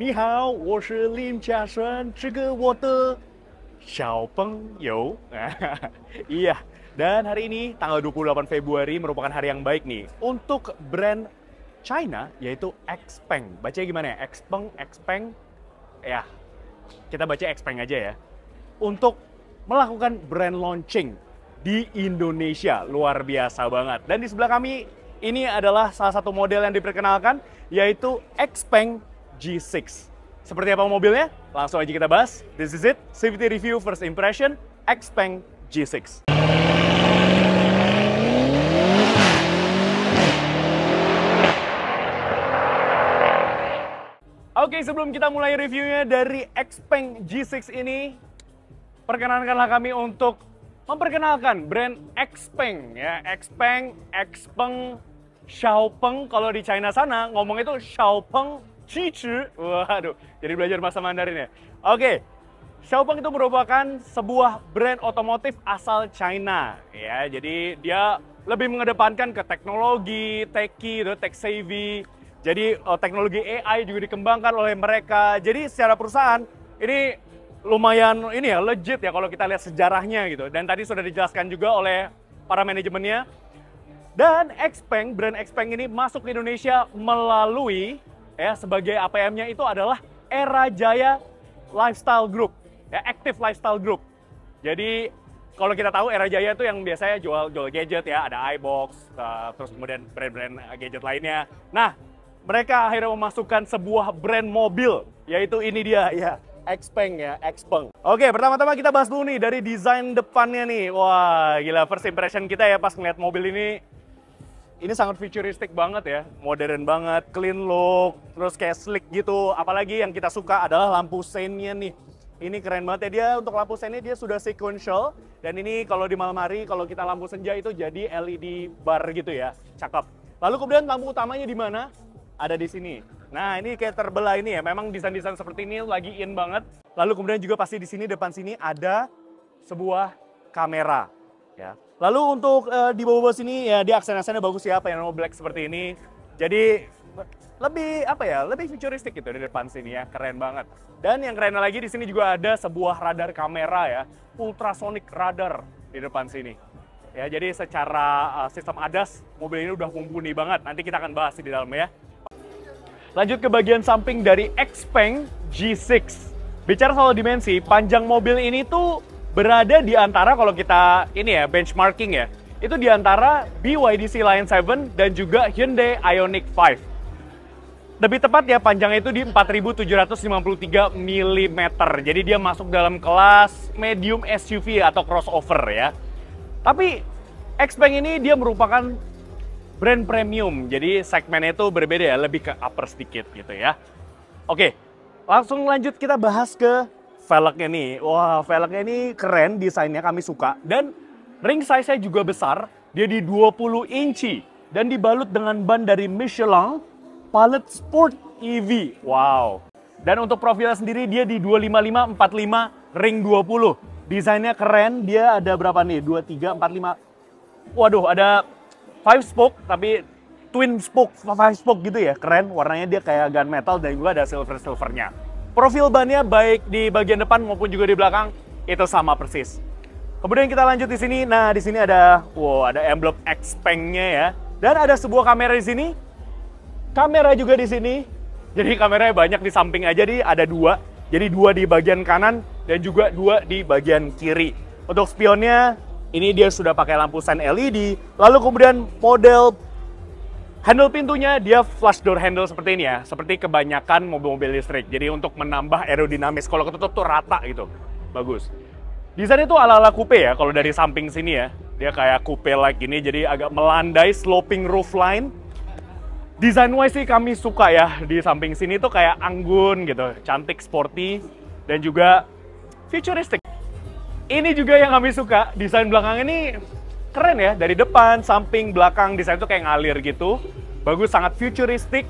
你好，我是林嘉轩，这个我的小朋友. Iya, dan hari ini tanggal 28 Februari merupakan hari yang baik nih untuk brand China yaitu Xpeng. Bacanya gimana ya? Xpeng. Ya, kita baca Xpeng aja ya. Untuk melakukan brand launching di Indonesia, luar biasa banget. Dan di sebelah kami ini adalah salah satu model yang diperkenalkan yaitu Xpeng G6. Seperti apa mobilnya? Langsung aja kita bahas. This is it, CVT Review First Impression Xpeng G6. Oke, sebelum kita mulai reviewnya dari Xpeng G6 ini, perkenankanlah kami untuk memperkenalkan brand Xpeng ya. Xpeng, Xiaopeng, kalau di China sana ngomong itu Xiaopeng Cici. Waduh, jadi belajar bahasa Mandarin ya. Oke, Xiaopeng itu merupakan sebuah brand otomotif asal China ya. Jadi dia lebih mengedepankan ke teknologi, techy, tech savvy. Jadi teknologi AI juga dikembangkan oleh mereka. Jadi secara perusahaan ini lumayan ini ya legit ya kalau kita lihat sejarahnya gitu. Dan tadi sudah dijelaskan juga oleh para manajemennya. Dan Xpeng, brand Xpeng ini masuk ke Indonesia melalui ya sebagai APM-nya itu adalah Era Jaya Lifestyle Group, ya Active Lifestyle Group. Jadi kalau kita tahu Era Jaya itu yang biasanya jual gadget ya, ada iBox, terus kemudian brand-brand gadget lainnya. Nah, mereka akhirnya memasukkan sebuah brand mobil, yaitu ini dia ya, Xpeng ya, Xpeng. Oke, pertama-tama kita bahas dulu nih dari desain depannya nih. Wah, gila, first impression kita ya pas ngeliat mobil ini. Ini sangat futuristik banget ya, modern banget, clean look, terus kayak slick gitu. Apalagi yang kita suka adalah lampu seinnya nih. Ini keren banget ya, dia untuk lampu seinnya dia sudah sequential. Dan ini kalau di malam hari, kalau kita lampu senja itu jadi LED bar gitu ya, cakep. Lalu kemudian lampu utamanya di mana? Ada di sini. Nah, ini kayak terbelah ini ya, memang desain-desain seperti ini lagi in banget. Lalu kemudian juga pasti di sini, depan sini ada sebuah kamera ya. Lalu untuk di bawah sini ya dia aksen-aksennya bagus ya, panel black seperti ini. Jadi lebih apa ya, lebih futuristik gitu di depan sini ya, keren banget. Dan yang keren lagi di sini juga ada sebuah radar kamera ya, ultrasonic radar di depan sini. Ya, jadi secara sistem ADAS mobil ini udah mumpuni banget. Nanti kita akan bahas di dalamnya ya. Lanjut ke bagian samping dari Xpeng G6. Bicara soal dimensi, panjang mobil ini tuh berada di antara, kalau kita ini ya benchmarking ya, itu di antara BYD Lion 7 dan juga Hyundai Ioniq 5. Lebih tepat ya, panjangnya itu di 4.753 mm. Jadi dia masuk dalam kelas medium SUV atau crossover ya. Tapi Xpeng ini dia merupakan brand premium, jadi segmennya itu berbeda ya, lebih ke upper sedikit gitu ya. Oke, langsung lanjut kita bahas ke velgnya nih. Wah, velgnya ini keren, desainnya kami suka. Dan ring size-nya juga besar, dia di 20 inci. Dan dibalut dengan ban dari Michelin Pilot Sport EV. Wow. Dan untuk profilnya sendiri dia di 255/45 ring 20. Desainnya keren, dia ada berapa nih? 2, 3, 4, 5. Waduh, ada 5 spoke, tapi twin spoke, 5 spoke gitu ya. Keren, warnanya dia kayak gunmetal dan juga ada silver-silvernya. Profil bannya baik di bagian depan maupun juga di belakang itu sama persis. Kemudian kita lanjut di sini. Nah, di sini ada ada emblem Xpeng-nya ya. Dan ada sebuah kamera di sini. Kamera juga di sini. Jadi kameranya banyak di samping aja nih, ada 2. Jadi 2 di bagian kanan dan juga 2 di bagian kiri. Untuk spionnya ini dia sudah pakai lampu sen LED. Lalu kemudian model handle pintunya dia flush door handle seperti ini ya, seperti kebanyakan mobil-mobil listrik. Jadi untuk menambah aerodinamis, kalau ketutup tuh rata gitu, bagus. Desainnya tuh ala-ala coupe ya, kalau dari samping sini ya, dia kayak coupe like gini, jadi agak melandai, sloping roofline. Desain wise sih kami suka ya, di samping sini tuh kayak anggun gitu, cantik, sporty, dan juga futuristic. Ini juga yang kami suka, desain belakang ini keren ya, dari depan, samping, belakang, desain itu kayak ngalir gitu. Bagus, sangat futuristik.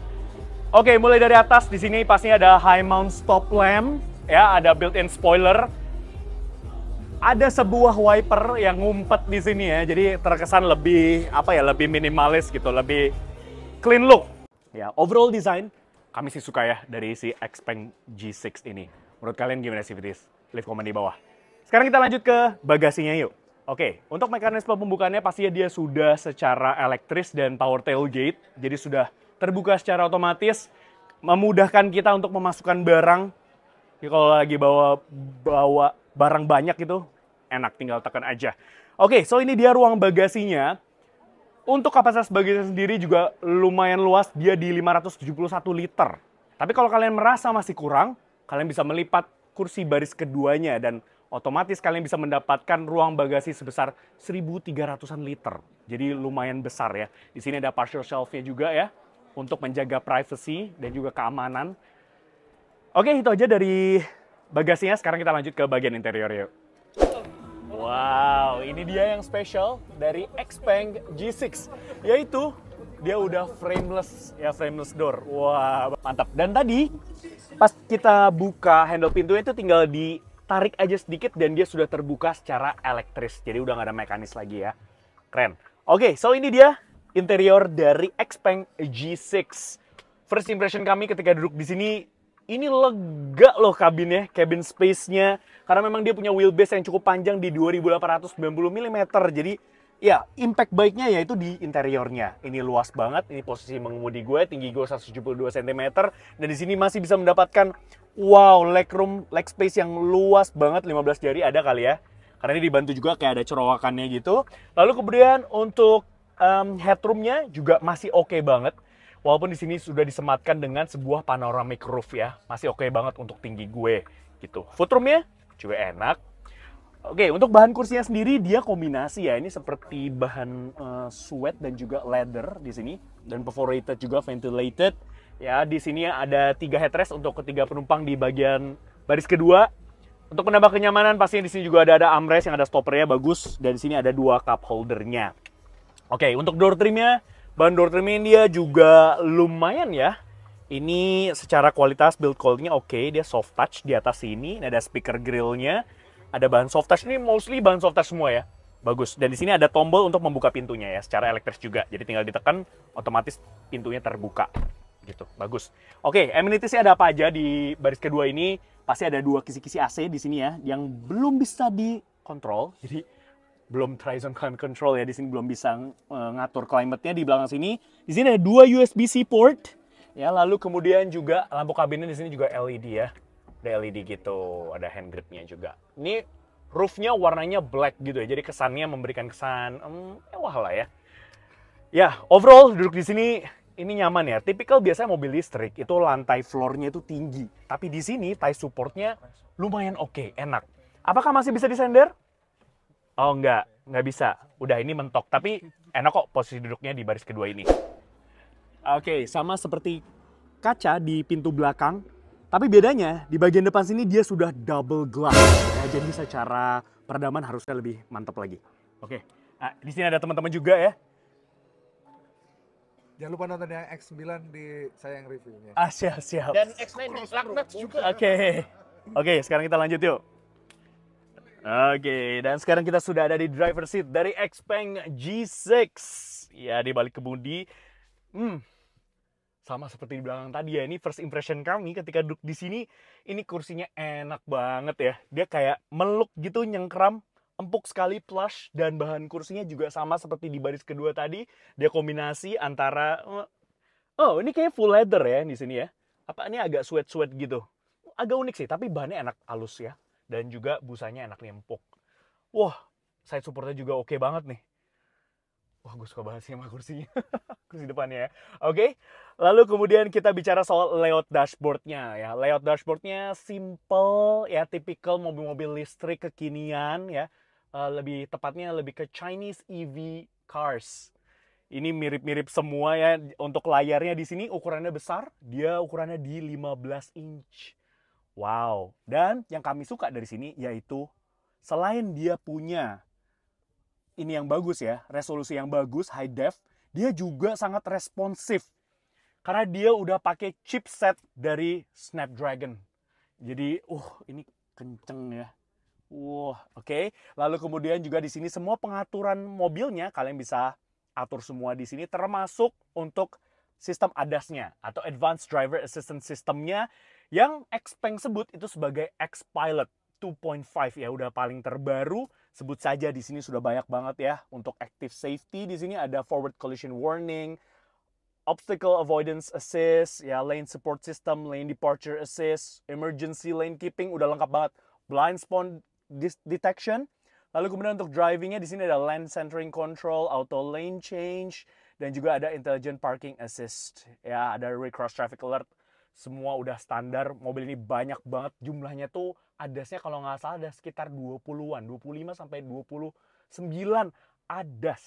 Oke, mulai dari atas, di sini pastinya ada high mount stop lamp, ya, ada built-in spoiler. Ada sebuah wiper yang ngumpet di sini ya, jadi terkesan lebih, apa ya, lebih minimalis gitu, lebih clean look. Ya, overall design, kami sih suka ya dari si Xpeng G6 ini. Menurut kalian gimana sih, Fitis? Leave komen di bawah. Sekarang kita lanjut ke bagasinya yuk. Oke, untuk mekanisme pembukaannya pastinya dia sudah secara elektris dan power tailgate. Jadi sudah terbuka secara otomatis, memudahkan kita untuk memasukkan barang. Jadi kalau lagi bawa barang banyak itu, enak tinggal tekan aja. Oke, so ini dia ruang bagasinya. Untuk kapasitas bagasinya sendiri juga lumayan luas, dia di 571 liter. Tapi kalau kalian merasa masih kurang, kalian bisa melipat kursi baris keduanya dan otomatis kalian bisa mendapatkan ruang bagasi sebesar 1.300-an liter. Jadi lumayan besar ya. Di sini ada partial shelf-nya juga ya, untuk menjaga privacy dan juga keamanan. Oke, itu aja dari bagasinya. Sekarang kita lanjut ke bagian interior yuk. Wow, ini dia yang spesial dari Xpeng G6, yaitu dia udah frameless ya, frameless door. Wah, mantap. Dan tadi pas kita buka handle pintunya itu tinggal ditarik aja sedikit dan dia sudah terbuka secara elektris. Jadi udah nggak ada mekanis lagi ya. Keren. Oke, so ini dia interior dari Xpeng G6. First impression kami ketika duduk di sini, ini lega loh kabinnya, cabin space-nya. Karena memang dia punya wheelbase yang cukup panjang di 2890 mm. Jadi ya, impact baiknya yaitu di interiornya. Ini luas banget, ini posisi mengemudi gue, tinggi gue 172 cm. Dan di sini masih bisa mendapatkan, wow, leg space yang luas banget, 15 jari ada kali ya. Karena ini dibantu juga kayak ada cerowakannya gitu. Lalu kemudian untuk headroom-nya juga masih oke banget. Walaupun di sini sudah disematkan dengan sebuah panoramic roof ya, masih oke banget untuk tinggi gue gitu. Footroomnya juga enak. Oke, untuk bahan kursinya sendiri dia kombinasi ya, ini seperti bahan suede dan juga leather di sini dan perforated juga, ventilated. Ya, di sini ada 3 headrest untuk ketiga penumpang di bagian baris kedua. Untuk menambah kenyamanan pastinya di sini juga ada armrest yang ada stoppernya bagus dan di sini ada 2 cup holdernya. Oke, untuk door trimnya, bahan door trimnya dia juga lumayan ya. Ini secara kualitas build quality-nya oke, dia soft touch di atas sini. Ini ada speaker grill-nya, ada bahan soft touch. Ini mostly bahan soft touch semua ya. Bagus. Dan di sini ada tombol untuk membuka pintunya ya, secara elektris juga. Jadi tinggal ditekan, otomatis pintunya terbuka. Gitu, bagus. Oke, amenities-nya ada apa aja di baris kedua ini? Pasti ada 2 kisi-kisi AC di sini ya, yang belum bisa dikontrol. Jadi belum Trizone Climate Control ya, di sini belum bisa ngatur climate-nya di belakang sini. Di sini ada 2 USB-C port. Ya, lalu kemudian juga lampu kabinnya di sini juga LED ya. Ada LED gitu, ada hand grip-nya juga. Ini roof-nya warnanya black gitu ya, jadi kesannya memberikan kesan mewah lah ya. Ya, overall duduk di sini ini nyaman ya. Tipikal biasanya mobil listrik itu lantai floor-nya itu tinggi, tapi di sini tie support-nya lumayan oke, enak. Apakah masih bisa disender? Oh nggak bisa. Udah ini mentok, tapi enak kok posisi duduknya di baris kedua ini. Oke, sama seperti kaca di pintu belakang, tapi bedanya di bagian depan sini dia sudah double glass. Ya, jadi secara peredaman harusnya lebih mantap lagi. Oke, nah, di sini ada teman-teman juga ya. Jangan lupa nonton yang X9 di sayang reviewnya. Ah, siap. Dan X9 laknat juga. Oke, sekarang kita lanjut yuk. Oke, dan sekarang kita sudah ada di driver seat dari Xpeng G6. Ya, di balik kemudi. Sama seperti di belakang tadi ya, ini first impression kami ketika duduk di sini. Ini kursinya enak banget ya. Dia kayak meluk gitu, nyengkram, empuk sekali, plush. Dan bahan kursinya juga sama seperti di baris kedua tadi. Dia kombinasi antara, oh ini kayak full leather ya di sini ya. Apa ini agak sweat gitu. Agak unik sih, tapi bahannya enak, halus ya. Dan juga busanya enak nih, empuk. Wah, side supportnya juga oke banget nih. Wah, gue suka banget sih sama kursinya. Kursi depannya ya. Oke, lalu kemudian kita bicara soal layout dashboardnya ya. Layout dashboardnya simple ya, tipikal mobil-mobil listrik kekinian ya. Lebih tepatnya lebih ke Chinese EV cars. Ini mirip-mirip semua ya. Untuk layarnya di sini ukurannya besar. Dia ukurannya di 15 inch. Wow. Dan yang kami suka dari sini yaitu selain dia punya ini yang bagus ya, resolusi yang bagus, high def, dia juga sangat responsif. Karena dia udah pakai chipset dari Snapdragon. Jadi, ini kenceng ya. Oke. Lalu kemudian juga di sini semua pengaturan mobilnya kalian bisa atur semua di sini, termasuk untuk sistem ADAS-nya atau Advanced Driver Assistance System-nya yang Xpeng sebut itu sebagai X-Pilot 2.5 ya, udah paling terbaru. Sebut saja di sini sudah banyak banget ya. Untuk active safety di sini ada forward collision warning, obstacle avoidance assist, ya lane support system, lane departure assist, emergency lane keeping udah lengkap banget. Blind spot detection. Lalu kemudian untuk drivingnya di sini ada lane centering control, auto lane change, dan juga ada intelligent parking assist. Ya, ada rear cross traffic alert. Semua udah standar. Mobil ini banyak banget jumlahnya tuh. ADAS-nya kalau nggak salah ada sekitar 20-an, 25 sampai 29 ADAS.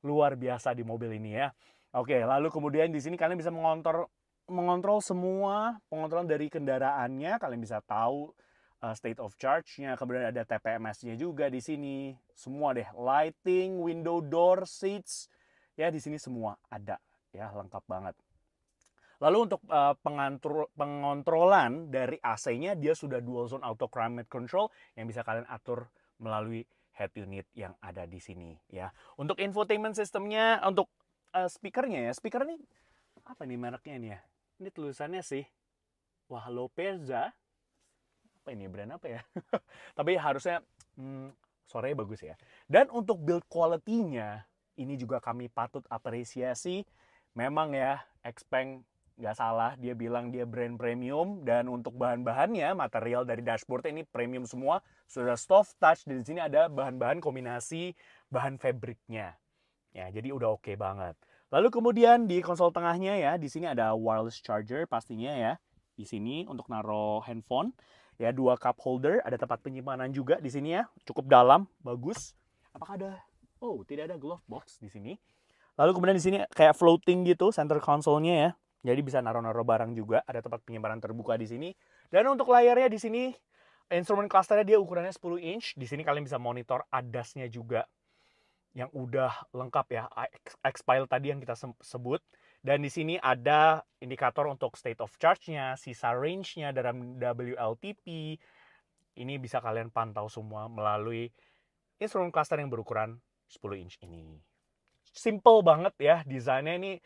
Luar biasa di mobil ini ya. Oke, lalu kemudian di sini kalian bisa mengontrol semua pengontrolan dari kendaraannya. Kalian bisa tahu state of charge-nya, kemudian ada TPMS-nya juga di sini. Semua deh, lighting, window door, seats. Ya, di sini semua ada ya, lengkap banget. Lalu untuk pengontrolan dari AC-nya, dia sudah dual zone auto climate control yang bisa kalian atur melalui head unit yang ada di sini ya. Untuk infotainment systemnya, untuk speakernya ya, speaker ini apa nih mereknya ini ya? Ini tulisannya sih, wah Lopeza. Apa ini, brand apa ya? Tapi harusnya suaranya bagus ya. Dan untuk build quality-nya, ini juga kami patut apresiasi. Memang ya, Xpeng nggak salah, dia bilang dia brand premium, dan untuk bahan-bahannya, material dari dashboard ini premium semua, sudah soft touch, dan di sini ada bahan-bahan kombinasi bahan fabriknya. Ya, jadi udah oke banget. Lalu kemudian di konsol tengahnya ya, di sini ada wireless charger pastinya ya. Di sini untuk naruh handphone, ya 2 cup holder, ada tempat penyimpanan juga di sini ya, cukup dalam, bagus. Apakah ada? Oh, tidak ada glove box di sini. Lalu kemudian di sini kayak floating gitu center console-nya ya. Jadi bisa naruh-naruh barang juga, ada tempat penyimpanan terbuka di sini. Dan untuk layarnya di sini, instrument clusternya dia ukurannya 10 inch. Di sini kalian bisa monitor ADAS-nya juga yang udah lengkap ya, X-Pilot tadi yang kita sebut. Dan di sini ada indikator untuk state of charge-nya, sisa range-nya dalam WLTP. Ini bisa kalian pantau semua melalui instrument cluster yang berukuran 10 inch ini. Simple banget ya, desainnya ini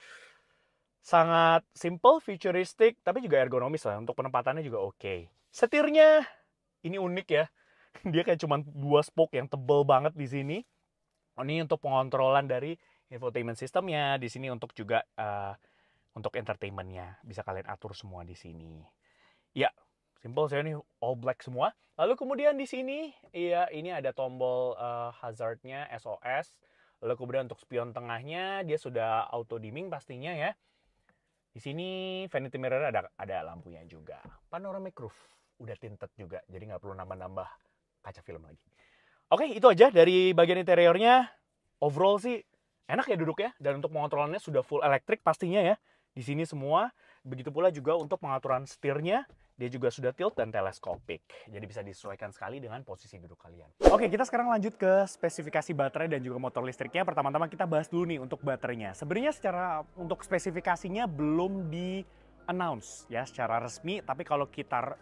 sangat simple, futuristik, tapi juga ergonomis lah. Untuk penempatannya juga oke. Setirnya ini unik ya. Dia kayak cuma 2 spoke yang tebel banget di sini. Ini untuk pengontrolan dari infotainment systemnya. Di sini untuk juga untuk entertainmentnya bisa kalian atur semua di sini. Ya, simple saya ini all black semua. Lalu kemudian di sini, ya ini ada tombol hazardnya, SOS. Lalu kemudian untuk spion tengahnya dia sudah auto dimming pastinya ya. Di sini vanity mirror ada lampunya juga. Panoramic roof udah tinted juga, jadi nggak perlu nambah-nambah kaca film lagi. Oke, itu aja dari bagian interiornya. Overall sih enak ya duduk ya, dan untuk pengontrolannya sudah full elektrik pastinya ya. Di sini semua. Begitu pula juga untuk pengaturan setirnya, dia juga sudah tilt dan teleskopik. Jadi bisa disesuaikan sekali dengan posisi duduk kalian. Oke, kita sekarang lanjut ke spesifikasi baterai dan juga motor listriknya. Pertama-tama kita bahas dulu nih untuk baterainya. Sebenarnya secara untuk spesifikasinya belum di-announce ya secara resmi. Tapi kalau kita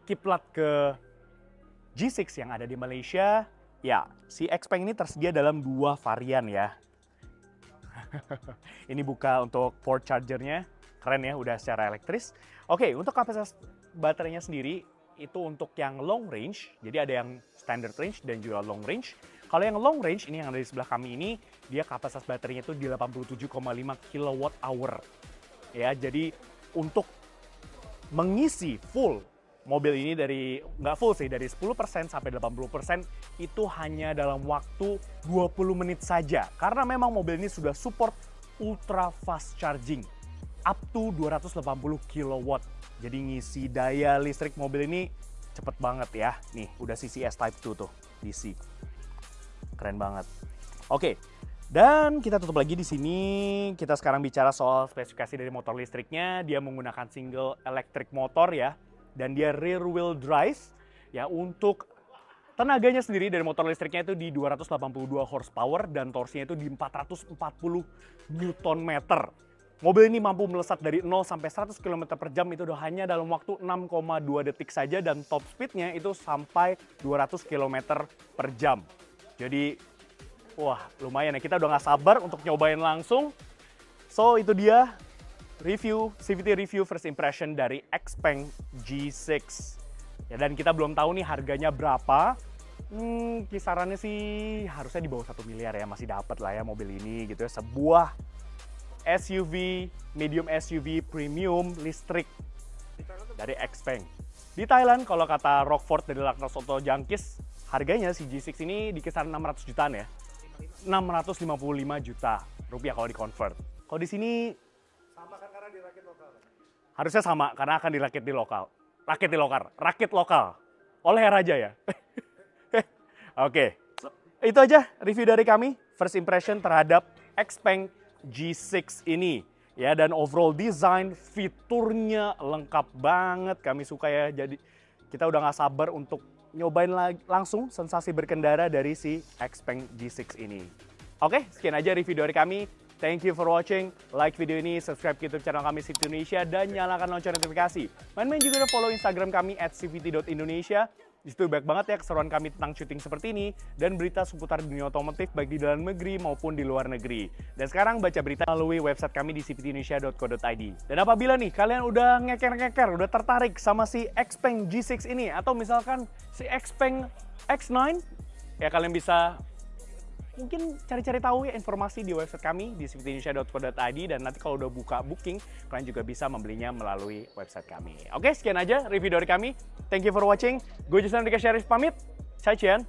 kiplat ke G6 yang ada di Malaysia, ya si Xpeng ini tersedia dalam 2 varian ya. Ini buka untuk port chargernya. Keren ya, udah secara elektris. Oke, untuk kapasitas baterainya sendiri, itu untuk yang long range. Jadi ada yang standard range dan juga long range. Kalau yang long range, ini yang ada di sebelah kami ini, dia kapasitas baterainya itu di 87,5 kWh. Ya, jadi untuk mengisi full mobil ini dari, nggak full sih, dari 10% sampai 80% itu hanya dalam waktu 20 menit saja. Karena memang mobil ini sudah support ultra fast charging. Up to 280 kW. Jadi ngisi daya listrik mobil ini cepet banget ya. Nih, udah CCS Type 2 tuh, DC. Keren banget. Oke, dan kita tutup lagi di sini. Kita sekarang bicara soal spesifikasi dari motor listriknya. Dia menggunakan single electric motor ya. Dan dia rear wheel drive. Ya, untuk tenaganya sendiri dari motor listriknya itu di 282 horsepower. Dan torsinya itu di 440 Nm. Mobil ini mampu melesat dari 0 sampai 100 km per jam itu udah hanya dalam waktu 6,2 detik saja, dan top speednya itu sampai 200 km per jam. Jadi, wah lumayan ya, kita udah nggak sabar untuk nyobain langsung. So itu dia CVT review first impression dari XPeng G6. Ya, dan kita belum tahu nih harganya berapa. Kisarannya sih harusnya di bawah 1 miliar ya, masih dapat lah ya mobil ini gitu ya. Sebuah SUV, medium SUV premium listrik dari XPeng. Di Thailand kalau kata Rockford dari Laknas Auto Jangkis, harganya si G6 ini di kisaran 600 jutaan ya. 655 juta rupiah kalau di convert. Kalau di sini Sama kan karena dirakit lokal. harusnya sama karena akan dirakit di lokal. Rakit lokal. Oleh Raja ya. Oke. Itu aja review dari kami. First impression terhadap XPeng G6 ini. Ya, dan overall design, fiturnya lengkap banget. Kami suka ya. Jadi kita udah gak sabar untuk nyobain langsung sensasi berkendara dari si XPeng G6 ini. Oke, sekian aja review dari kami. Thank you for watching. Like video ini, subscribe ke YouTube channel kami CVT Indonesia, dan nyalakan lonceng notifikasi. Main-main juga udah follow Instagram kami @cvt.indonesia. Di situ banyak banget ya keseruan kami tentang syuting seperti ini dan berita seputar dunia otomotif baik di dalam negeri maupun di luar negeri. Dan sekarang baca berita melalui website kami di cvtindonesia.co.id. Dan apabila nih kalian udah ngeker-ngeker, udah tertarik sama si XPeng G6 ini atau misalkan si XPeng X9, ya kalian bisa mungkin cari-cari tahu ya informasi di website kami di cvtindonesia.co.id, dan nanti kalau udah buka booking, kalian juga bisa membelinya melalui website kami. Oke, sekian aja review dari kami. Thank you for watching. Gue Justin Andika Syarif pamit. Cai Cian.